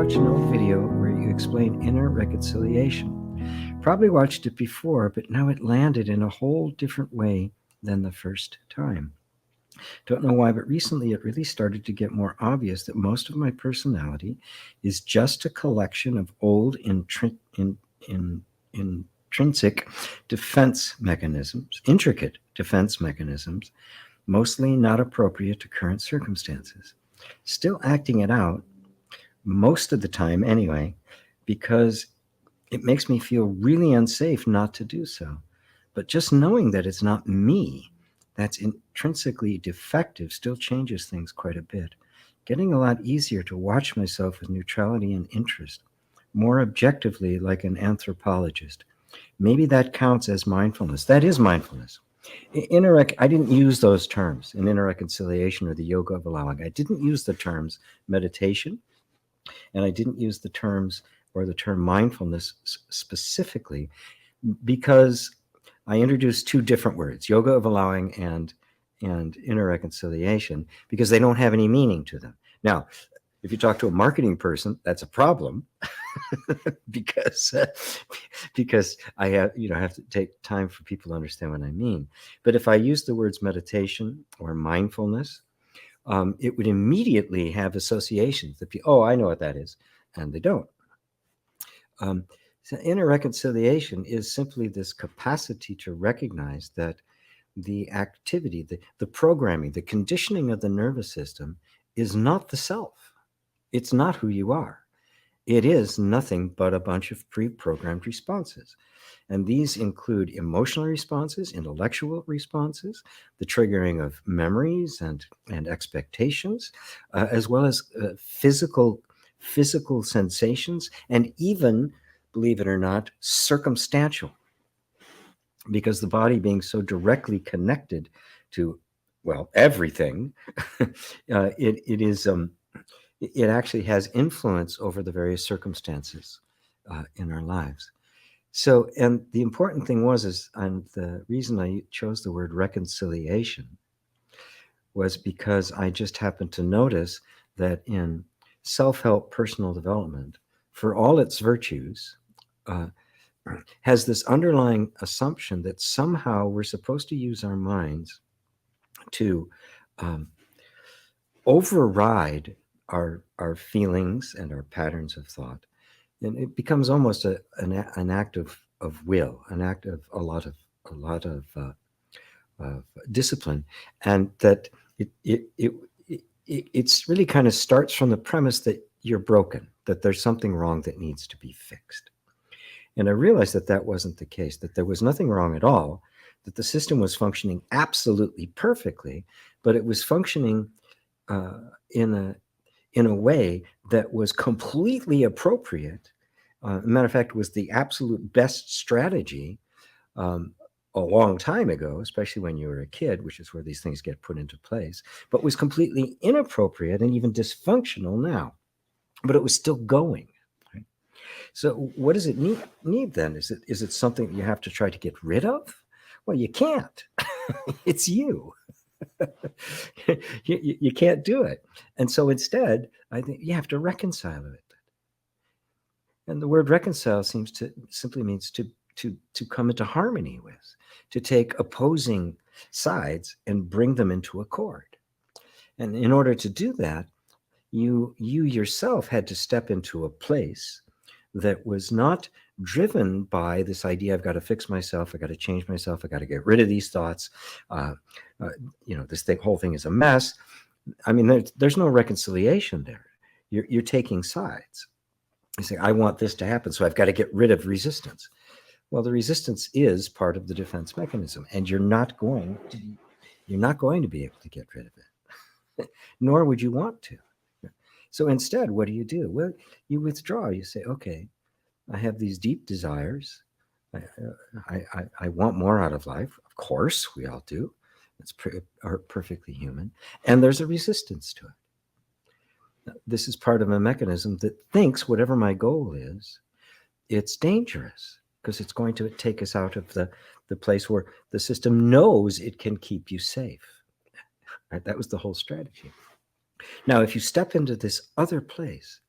watch an old video where you explain inner reconciliation. Probably watched it before, but now it landed in a whole different way than the first time. Don't know why, but recently it really started to get more obvious that most of my personality is just a collection of old intrinsic defense mechanisms, intricate defense mechanisms, mostly not appropriate to current circumstances. Still acting it out, most of the time anyway, because it makes me feel really unsafe not to do so. But just knowing that it's not me that's intrinsically defective still changes things quite a bit. Getting a lot easier to watch myself with neutrality and interest, more objectively like an anthropologist. Maybe that counts as mindfulness. That is mindfulness. I didn't use those terms in inner reconciliation or the yoga of allowing. I didn't use the terms meditation, and I didn't use the terms or the term mindfulness specifically because I introduced two different words, yoga of allowing and inner reconciliation, because they don't have any meaning to them. Now, if you talk to a marketing person, that's a problem because I have to take time for people to understand what I mean. But if I use the words meditation or mindfulness, it would immediately have associations that people, oh, I know what that is, and they don't. So inner reconciliation is simply this capacity to recognize that the activity, the programming, the conditioning of the nervous system is not the self. It's not who you are. It is nothing but a bunch of pre-programmed responses. And these include emotional responses, intellectual responses, the triggering of memories and expectations, as well as physical sensations, and even, believe it or not, circumstantial. Because the body being so directly connected to, well, everything, it actually has influence over the various circumstances in our lives. So, and the important thing and the reason I chose the word reconciliation was because I just happened to notice that in self-help personal development, for all its virtues, has this underlying assumption that somehow we're supposed to use our minds to override our feelings and our patterns of thought. And it becomes almost an act of will, an act of a lot of discipline, and that it's really kind of starts from the premise that you're broken, that there's something wrong that needs to be fixed. And I realized that that wasn't the case, that there was nothing wrong at all, that the system was functioning absolutely perfectly, but it was functioning in a way that was completely appropriate. Matter of fact, was the absolute best strategy a long time ago, especially when you were a kid, which is where these things get put into place, but was completely inappropriate and even dysfunctional now. But it was still going. Right? So what does it need then? Is it something that you have to try to get rid of? Well, you can't. It's you. You can't do it. And so instead, I think you have to reconcile it. And the word reconcile simply means to come into harmony with, to take opposing sides and bring them into accord. And in order to do that, you yourself had to step into a place that was not driven by this idea, I've got to fix myself, I've got to change myself, I've got to get rid of these thoughts. This whole thing is a mess. I mean, there's no reconciliation there. You're taking sides. You say, I want this to happen, so I've got to get rid of resistance. Well, the resistance is part of the defense mechanism, and you're not going to be able to get rid of it, nor would you want to. So instead, what do? Well, you withdraw. You say, okay, I have these deep desires. I want more out of life. Of course, we all do. It's perfectly human. And there's a resistance to it. This is part of a mechanism that thinks whatever my goal is, it's dangerous because it's going to take us out of the place where the system knows it can keep you safe. Right? That was the whole strategy. Now, if you step into this other place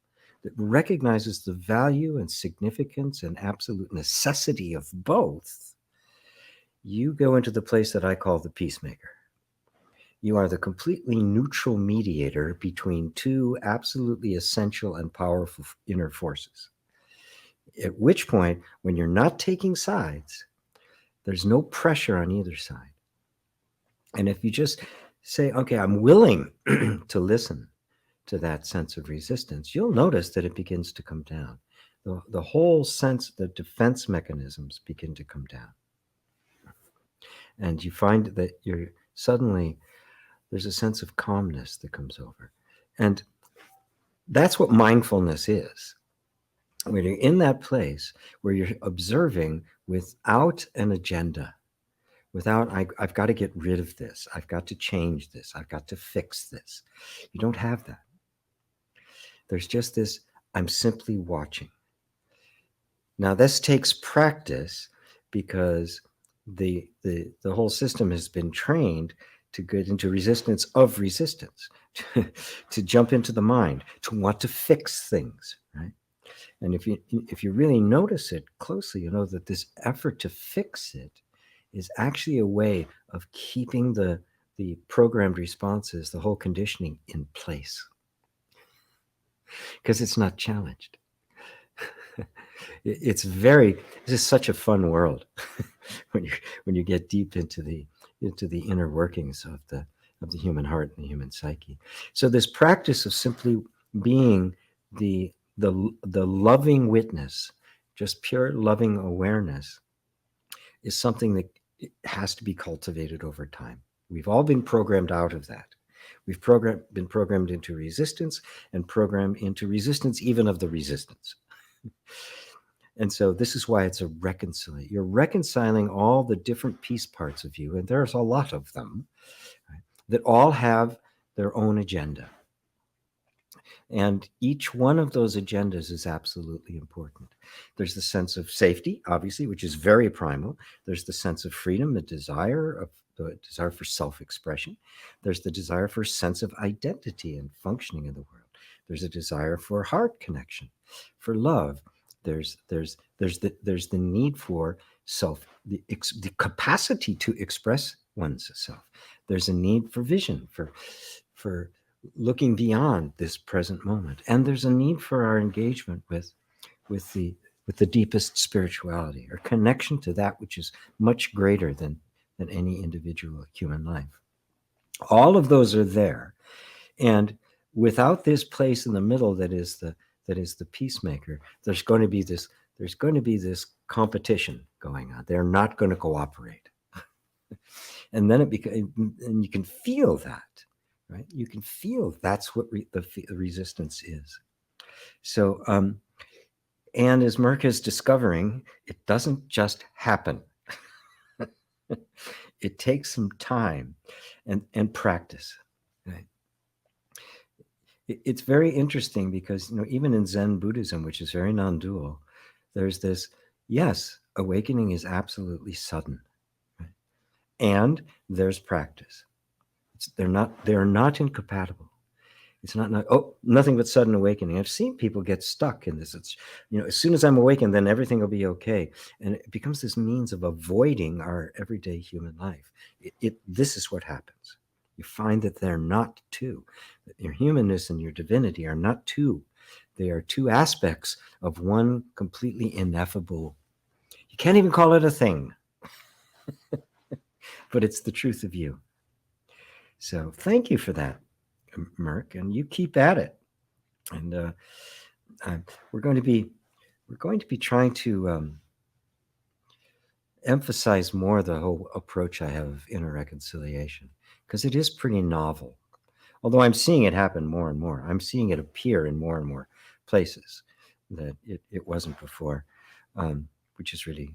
that recognizes the value and significance and absolute necessity of both, you go into the place that I call the peacemaker. You are the completely neutral mediator between two absolutely essential and powerful inner forces. At which point, when you're not taking sides, there's no pressure on either side. And if you just say, okay, I'm willing to listen to that sense of resistance, you'll notice that it begins to come down. The whole sense, the defense mechanisms begin to come down. And you find that you're suddenly, there's a sense of calmness that comes over. And that's what mindfulness is. When you're in that place where you're observing without an agenda, without, I've got to get rid of this, I've got to change this, I've got to fix this. You don't have that. There's just this, I'm simply watching. Now, this takes practice because the whole system has been trained to get into resistance of resistance, to jump into the mind, to want to fix things, right? And if you really notice it closely, you know that this effort to fix it is actually a way of keeping the programmed responses, the whole conditioning in place, because it's not challenged. This is such a fun world when you get deep into the inner workings of the human heart and the human psyche. So this practice of simply being the loving witness, just pure loving awareness, is something that has to be cultivated over time. We've all been programmed out of that. We've been programmed into resistance, and programmed into resistance even of the resistance. And so this is why it's a reconciliation. You're reconciling all the different piece parts of you, and there's a lot of them, right, that all have their own agenda. And each one of those agendas is absolutely important. There's the sense of safety, obviously, which is very primal. There's the sense of freedom, the desire for self-expression. There's the desire for a sense of identity and functioning in the world. There's a desire for heart connection, for love. There's the need for the capacity to express one's self. There's a need for vision, for looking beyond this present moment, and there's a need for our engagement with the deepest spirituality, or connection to that which is much greater than any individual human life. All of those are there, and without this place in the middle that is the peacemaker, there's going to be this competition going on. They're not going to cooperate. And then and you can feel that, right? You can feel that's what the resistance is. So, and as Merck is discovering, it doesn't just happen. It takes some time and practice, right? It's very interesting because, even in Zen Buddhism, which is very non-dual, there's this, yes, awakening is absolutely sudden, right? And there's practice. They're not incompatible. It's not nothing but sudden awakening. I've seen people get stuck in this. It's, as soon as I'm awakened, then everything will be okay. And it becomes this means of avoiding our everyday human life. This is what happens. You find that they're not two. That your humanness and your divinity are not two. They are two aspects of one completely ineffable. You can't even call it a thing. But it's the truth of you. So thank you for that, Merck, and you keep at it. And we're going to be trying to emphasize more the whole approach I have of inner reconciliation, because it is pretty novel. Although I'm seeing it happen more and more. I'm seeing it appear in more and more places that it wasn't before, which is really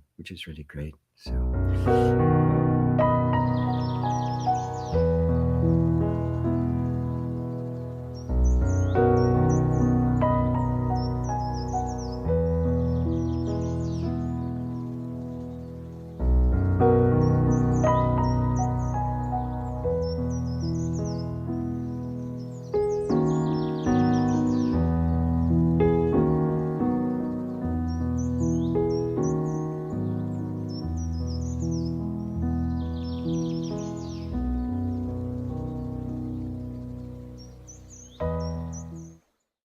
great. So.